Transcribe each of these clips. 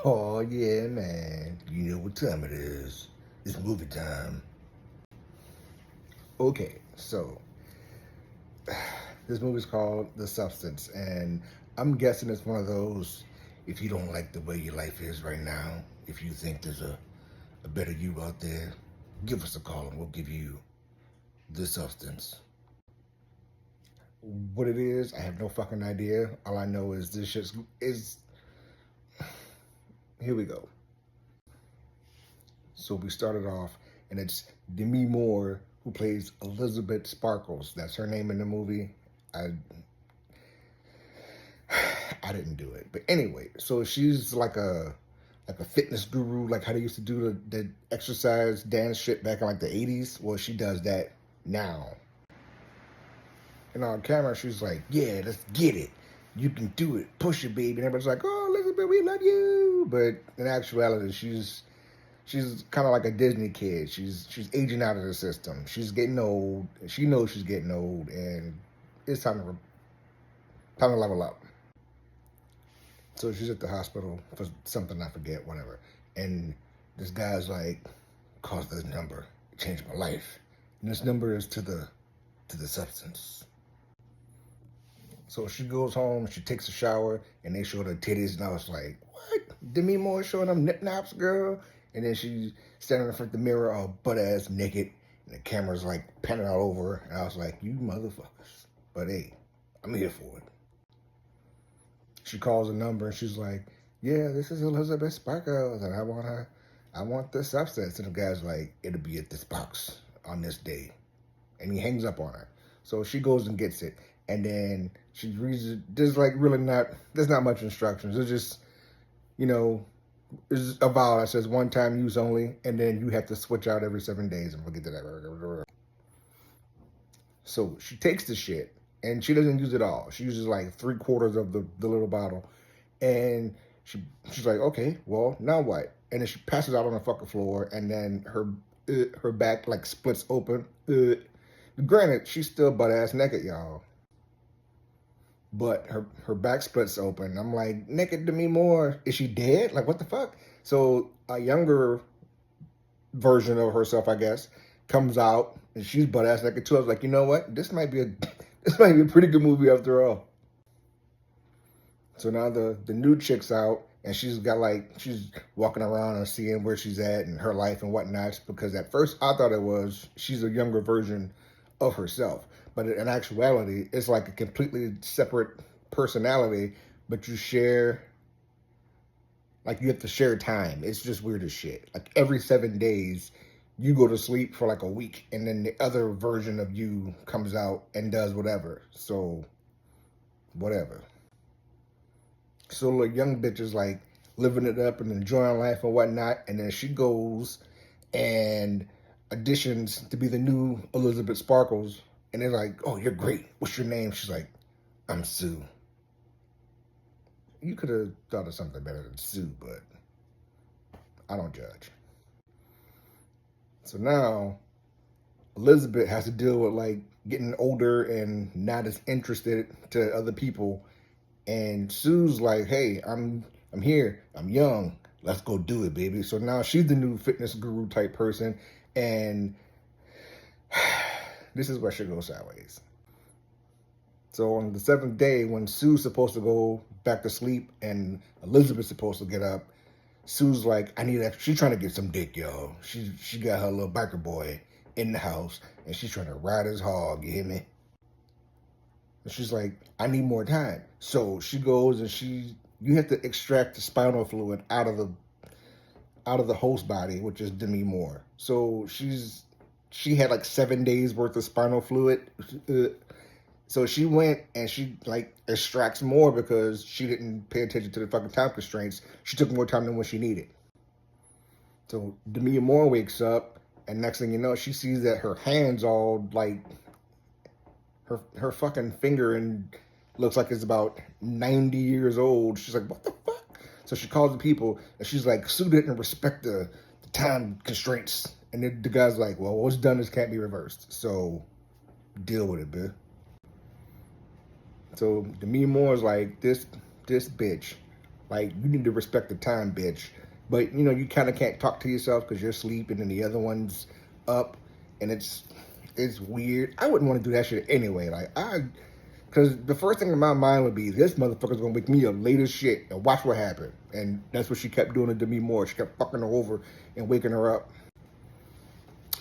Oh yeah, man. You know what time it is. It's movie time. Okay, so this movie's called The Substance, and I'm guessing it's one of those, if you don't like the way your life is right now, if you think there's a better you out there, give us a call and we'll give you The Substance. What it is, I have no fucking idea. All I know is this shit is. Here we go. So we started off, and it's Demi Moore who plays Elisabeth Sparkles. That's her name in the movie. I I didn't do it, but anyway. So she's like a fitness guru, like how they used to do the exercise dance shit back in like the 80s. Well, she does that now. And on camera, she's like, "Yeah, let's get it. You can do it. Push it, baby." And everybody's like, "Oh, Elizabeth, we love you." But in actuality, she's kind of like a Disney kid. She's aging out of the system. She's getting old. She knows she's getting old, and it's time to level up. So she's at the hospital for something I forget, whatever. And this guy's like, "Call this number. It changed my life." And this number is to the substance. So she goes home, she takes a shower, and they show her titties, and I was like, "What? Demi Moore showing them nip naps, girl?" And then she's standing in front of the mirror, all butt ass naked, and the camera's like panning all over her. And I was like, "You motherfuckers!" But hey, I'm here for it. She calls a number, and she's like, "Yeah, this is Elisabeth Sparkle, and I want this substance." And the guy's like, "It'll be at this box on this day," and he hangs up on her. So she goes and gets it, and then she reads it. There's not much instructions. It's just, you know, it's a vial that says one time use only, and then you have to switch out every 7 days. And we'll get to that. So she takes the shit, and she doesn't use it all. She uses like 3/4 of the little bottle, and she's like, "Okay, well now what?" And then she passes out on the fucking floor, and then her back like splits open. Granted, she's still butt ass naked, y'all. But her back splits open. I'm like, naked Demi Moore. Is she dead? Like, what the fuck? So a younger version of herself, I guess, comes out and she's butt ass naked too. I was like, you know what? This might be a this might be a pretty good movie after all. So now the new chick's out, and she's walking around and seeing where she's at and her life and whatnot. Because at first I thought it was she's a younger version of herself, but in actuality, it's like a completely separate personality. But you have to share time. It's just weird as shit. Like every 7 days, you go to sleep for like a week, and then the other version of you comes out and does whatever. So whatever. So the young bitch is like living it up and enjoying life and whatnot, and then she goes and auditions to be the new Elisabeth Sparkles, and they're like, "Oh, you're great. What's your name?" She's like, "I'm Sue." You could have thought of something better than Sue, but I don't judge. So now Elizabeth has to deal with like getting older and not as interested to other people. And Sue's like, "Hey, I'm here. I'm young. Let's go do it, baby." So now she's the new fitness guru type person, and this is where shit goes sideways. So on the 7th day, when Sue's supposed to go back to sleep and Elizabeth's supposed to get up, Sue's like, "I need extra." She's trying to get some dick, yo. She got her little biker boy in the house, and she's trying to ride his hog. You hear me? And she's like, "I need more time." So she goes and you have to extract the spinal fluid out of the host body, which is Demi Moore. So she had like 7 days worth of spinal fluid. So she went and she like extracts more because she didn't pay attention to the fucking time constraints. She took more time than what she needed. So Demi Moore wakes up, and next thing you know, she sees that her hands all like her fucking finger and looks like it's about 90 years old. She's like, "What the fuck?" So she calls the people, and she's like, "Sue didn't respect the time constraints." And the guy's like, "Well, what's done is can't be reversed. So deal with it, bitch." So Demi Moore's like, this bitch Like, you need to respect the time, bitch. But, you know, you kind of can't talk to yourself because you're asleep and then the other one's up. And it's weird. I wouldn't want to do that shit anyway. Because the first thing in my mind would be, this motherfucker's going to wake me up late as shit and watch what happened. And that's what she kept doing to Demi Moore. She kept fucking her over and waking her up.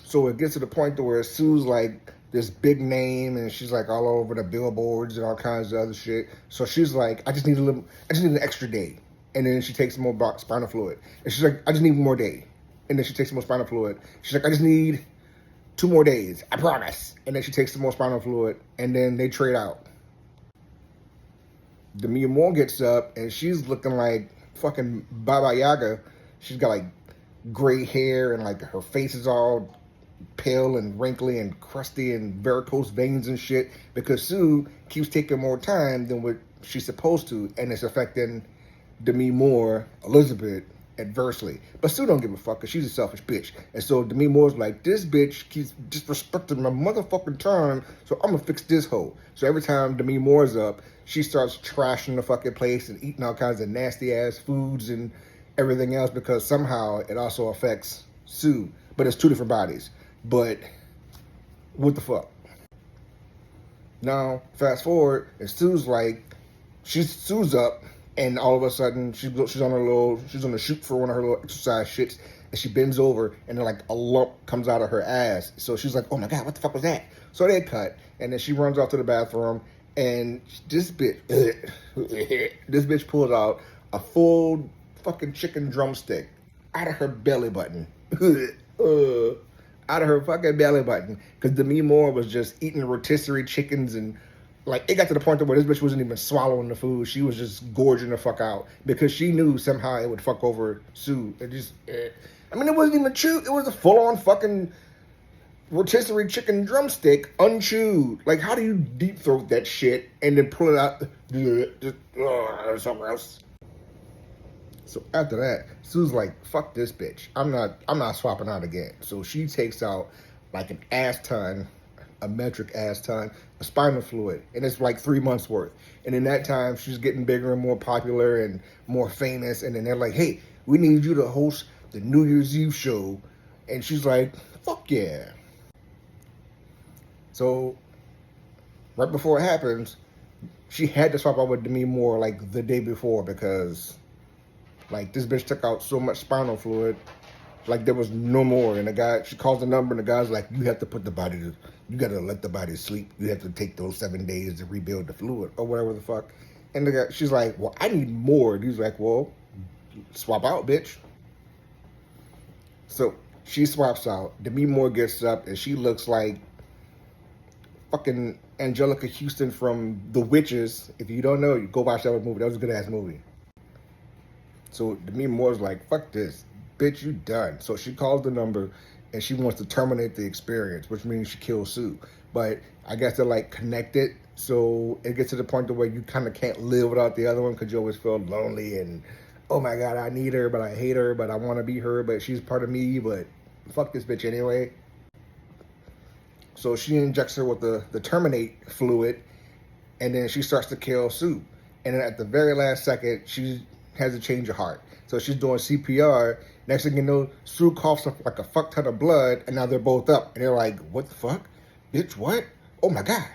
So it gets to the point to where Sue's like this big name and she's like all over the billboards and all kinds of other shit. So she's like, I just need an extra day. And then she takes some more spinal fluid. And she's like, I just need one more day. And then she takes some more spinal fluid. She's like, I just need 2 more days. I promise. And then she takes some more spinal fluid. And then they trade out. Demi Moore gets up and she's looking like fucking Baba Yaga. She's got like gray hair and like her face is all pale and wrinkly and crusty and varicose veins and shit because Sue keeps taking more time than what she's supposed to, and it's affecting Demi Moore, Elisabeth, adversely. But Sue don't give a fuck because she's a selfish bitch. And so Demi Moore's like, this bitch keeps disrespecting my motherfucking time, so I'm gonna fix this hoe. So every time Demi Moore's up, she starts trashing the fucking place and eating all kinds of nasty ass foods and everything else because somehow it also affects Sue. But it's 2 different bodies. But what the fuck? Now, fast forward, and Sue's like, Sue's up, and all of a sudden she's on a shoot for one of her little exercise shits, and she bends over, and then like a lump comes out of her ass. So she's like, oh my god, what the fuck was that? So they cut, and then she runs off to the bathroom, and this bitch pulls out a full fucking chicken drumstick out of her belly button. Out of her fucking belly button, because Demi Moore was just eating rotisserie chickens, and like it got to the point where this bitch wasn't even swallowing the food. She was just gorging the fuck out because she knew somehow it would fuck over Sue. It just, I mean, it wasn't even chewed. It was a full-on fucking rotisserie chicken drumstick, unchewed. Like, how do you deep throat that shit and then pull it out? Just, somewhere else. So after that, Sue's like, fuck this bitch. I'm not swapping out again. So she takes out like an ass ton, a metric ass ton of spinal fluid. And it's like 3 months worth. And in that time, she's getting bigger and more popular and more famous. And then they're like, hey, we need you to host the New Year's Eve show. And she's like, fuck yeah. So right before it happens, she had to swap out with Demi Moore like the day before because like this bitch took out so much spinal fluid, like there was no more. And the guy, she calls the number, and the guy's like, "You have to put the body to, you got to let the body sleep. You have to take those 7 days to rebuild the fluid or whatever the fuck." And the guy, she's like, "Well, I need more." And he's like, "Well, swap out, bitch." So she swaps out. Demi Moore gets up, and she looks like fucking Angelica Houston from The Witches. If you don't know, you go watch that movie. That was a good ass movie. So Demi Moore's like, fuck this, bitch, you done. So she calls the number and she wants to terminate the experience, which means she kills Sue. But I guess they're like connected. So it gets to the point where you kind of can't live without the other one because you always feel lonely and, oh my God, I need her, but I hate her, but I want to be her, but she's part of me, but fuck this bitch anyway. So she injects her with the terminate fluid, and then she starts to kill Sue. And then at the very last second, she has a change of heart. So she's doing CPR. Next thing you know, Sue coughs up like a fuck ton of blood, and now they're both up. And they're like, what the fuck? Bitch, what? Oh my God.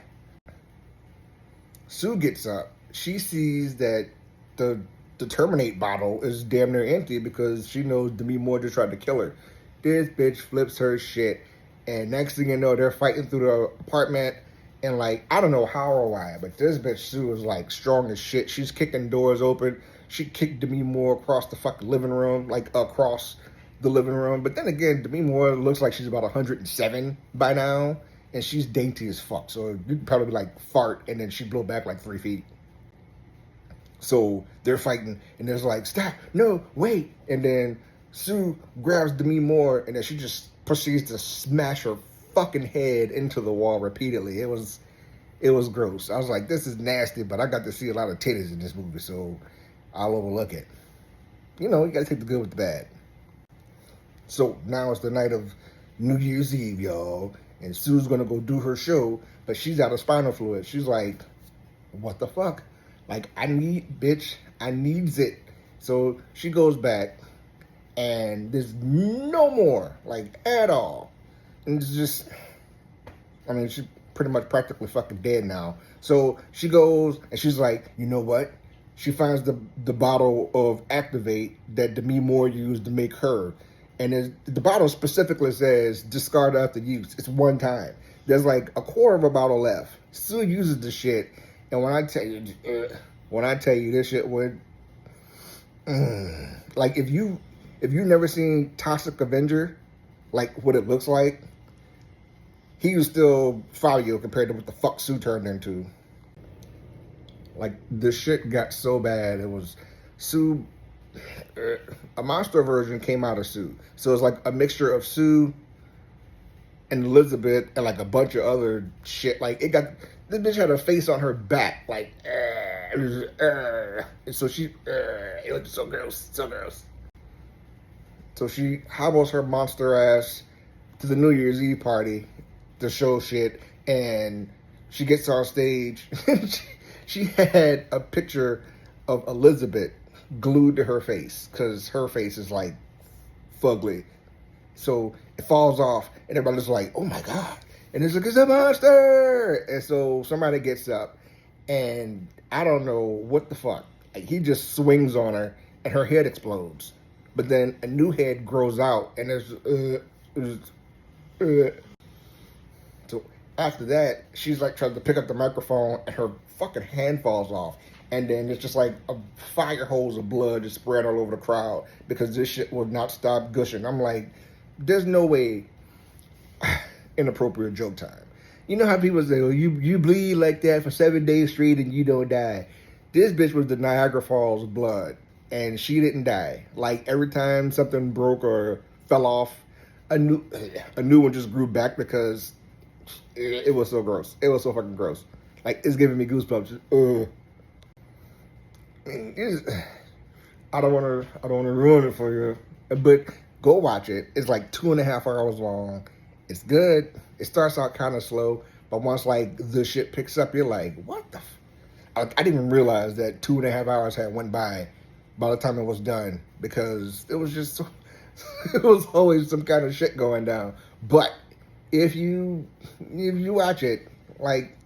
Sue gets up. She sees that the terminate bottle is damn near empty because she knows Demi Moore just tried to kill her. This bitch flips her shit. And next thing you know, they're fighting through the apartment. And like, I don't know how or why, but this bitch Sue is like strong as shit. She's kicking doors open. She kicked Demi Moore across the fucking living room, like across the living room. But then again, Demi Moore looks like she's about 107 by now. And she's dainty as fuck. So you'd probably like fart and then she'd blow back like 3 feet. So they're fighting and there's like, stop, no, wait. And then Sue grabs Demi Moore and then she just proceeds to smash her fucking head into the wall repeatedly. It was gross. I was like, this is nasty, but I got to see a lot of titties in this movie, so I'll overlook it. You know, you gotta take the good with the bad. So now it's the night of New Year's Eve, y'all, and Sue's gonna go do her show, but she's out of spinal fluid. She's like, what the fuck? Like, I needs it. So she goes back, and there's no more, like, at all. And it's just, I mean, she's pretty much practically fucking dead now. So she goes, and she's like, you know what? She finds the bottle of Activate that Demi Moore used to make her. And the bottle specifically says, discard after use. It's one time. There's like a quarter of a bottle left. Still uses the shit. And when I tell you this shit would, like, if you never seen Toxic Avenger, like what it looks like, he was still Fabio compared to what the fuck Sue turned into. Like, the shit got so bad. It was Sue. A monster version came out of Sue. So it's like a mixture of Sue and Elisabeth and like a bunch of other shit. Like, this bitch had a face on her back. Like, it was, and so it was so gross, so gross. So she hobbles her monster ass to the New Year's Eve party to show shit, and she gets on stage. She had a picture of Elisabeth glued to her face because her face is like fugly. So it falls off, and everybody's like, "Oh my god!" And it's like, "It's a monster!" And so somebody gets up, and I don't know what the fuck. Like, he just swings on her, and her head explodes. But then a new head grows out, and So after that, she's like trying to pick up the microphone, and her fucking hand falls off. And then it's just like a fire hose of blood just spread all over the crowd because this shit will not stop gushing. I'm like, there's no way. Inappropriate joke time. You know how people say, oh, you bleed like that for 7 days straight and you don't die. This bitch was the Niagara Falls of blood, and she didn't die. Like, every time something broke or fell off, a new one just grew back because it was so gross. It was so fucking gross. Like, it's giving me goosebumps. I don't want to ruin it for you, but go watch it. It's like 2.5 hours long. It's good. It starts out kind of slow, but once like the shit picks up, you're like, what the? I didn't even realize that 2.5 hours had went by the time it was done because it was just so, it was always some kind of shit going down. But if you watch it, like,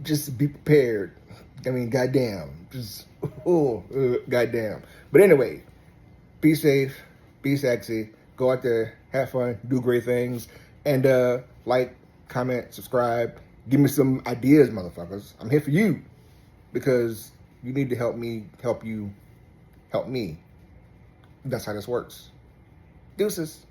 just be prepared. I mean, goddamn, just goddamn. But anyway, be safe, be sexy, go out there, have fun, do great things, and like, comment, subscribe, give me some ideas, motherfuckers. I'm here for you because you need to help me, help you, help me. That's how this works. Deuces.